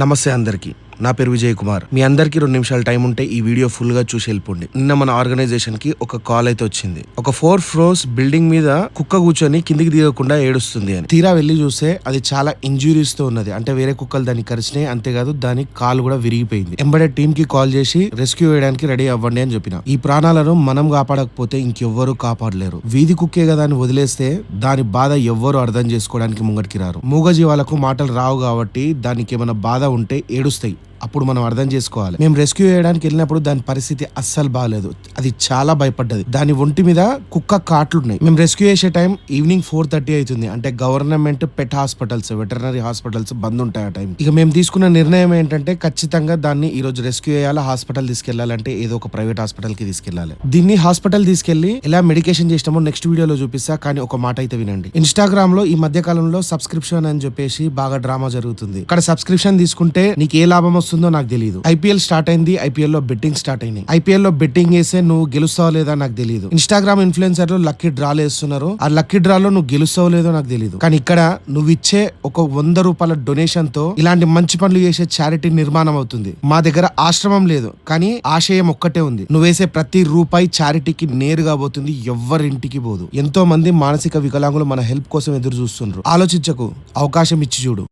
నమస్తే అందరికి. నా పేరు విజయ్ కుమార్. మీ అందరికి 2 నిమిషాలు టైం ఉంటే ఈ వీడియో ఫుల్ గా చూసి వెళ్ళిపోండి. నిన్న మన ఆర్గనైజేషన్ కి ఒక కాల్ అయితే వచ్చింది. ఒక 4 ఫ్లోర్స్ బిల్డింగ్ మీద కుక్క కూర్చొని కిందికి దిగకుండా ఏడుస్తుంది అని. తీరా వెళ్లి చూస్తే అది చాలా ఇంజురీస్ తో ఉన్నది. అంటే వేరే కుక్కలు దాన్ని కరిచినాయి. అంతేకాదు దాని కాలు కూడా విరిగిపోయింది. ఎంబడే టీమ్ కి కాల్ చేసి రెస్క్యూ చేయడానికి రెడీ అవ్వండి అని చెప్పిన. ఈ ప్రాణాలను మనం కాపాడకపోతే ఇంకెవ్వరూ కాపాడలేరు. వీధి కుక్కే కదా అని వదిలేస్తే దాని బాధ ఎవ్వరు అర్థం చేసుకోవడానికి ముంగటికి రారు. మూగజీవాలకు మాటలు రావు కాబట్టి దానికి ఏమైనా బాధ ఉంటే ఏడుస్తాయి. అప్పుడు మనం అర్థం చేసుకోవాలి. మేము రెస్క్యూ చేయడానికి వెళ్ళినప్పుడు దాని పరిస్థితి అస్సలు బాగాలేదు. అది చాలా భయపడ్డది. దాని ఒంటి మీద కుక్క కాట్లున్నాయి. మేము రెస్క్యూ చేసే టైం ఈవినింగ్ 4:30 అవుతుంది. అంటే గవర్నమెంట్ పెట్ హాస్పిటల్స్, వెటర్నరీ హాస్పిటల్స్ బంద్ ఉంటాయి ఆ టైం. ఇక మేము తీసుకున్న నిర్ణయం ఏంటంటే ఖచ్చితంగా దాన్ని ఈ రోజు రెస్క్యూ చేయాలి. హాస్పిటల్ తీసుకెళ్లాలంటే ఏదో ఒక ప్రైవేట్ హాస్పిటల్ కి తీసుకెళ్లాలి. దీన్ని హాస్పిటల్ తీసుకెళ్లి ఎలా మెడికేషన్ చేసినామో నెక్స్ట్ వీడియోలో చూపిస్తా. కానీ ఒక మాట అయితే వినండి. ఇన్స్టాగ్రామ్ లో ఈ మధ్య కాలంలో సబ్స్క్రిప్షన్ అని చెప్పేసి బాగా డ్రామా జరుగుతుంది. ఇక్కడ సబ్స్క్రిప్షన్ తీసుకుంటే నీకు ఏ లాభం వస్తుందో నాకు తెలియదు. ఐపీఎల్ స్టార్ట్ అయింది. ఐపీఎల్ లో బెట్టింగ్ స్టార్ట్ అయినాయి. ఐపీఎల్ లో బెట్టింగ్ వేస్తే నువ్వు గెలుస్తావో లేదో నాకు తెలియదు. ఇన్స్టాగ్రామ్ ఇన్ఫ్లుయెన్సర్లు లక్కీ డ్రాలు వేస్తున్నారు. ఆ లక్కీ డ్రాలో నువ్వు గెలుస్తావో లేదో నాకు తెలియదు. కానీ ఇక్కడ నువ్వు ఇచ్చే ఒక 100 రూపాయల డొనేషన్ తో ఇలాంటి మంచి పనులు చేసే చారిటీ నిర్మాణం అవుతుంది. మా దగ్గర ఆశ్రమం లేదు, కానీ ఆశయం ఒక్కటే ఉంది. నువ్వు వేసే ప్రతి రూపాయి చారిటీకి నేరుగా పోతుంది. ఎవ్వరింటికి పోదు. ఎంతో మంది మానసిక వికలాంగులు మన హెల్ప్ కోసం ఎదురు చూస్తున్నారు. ఆలోచించకు, అవకాశం ఇచ్చి చూడు.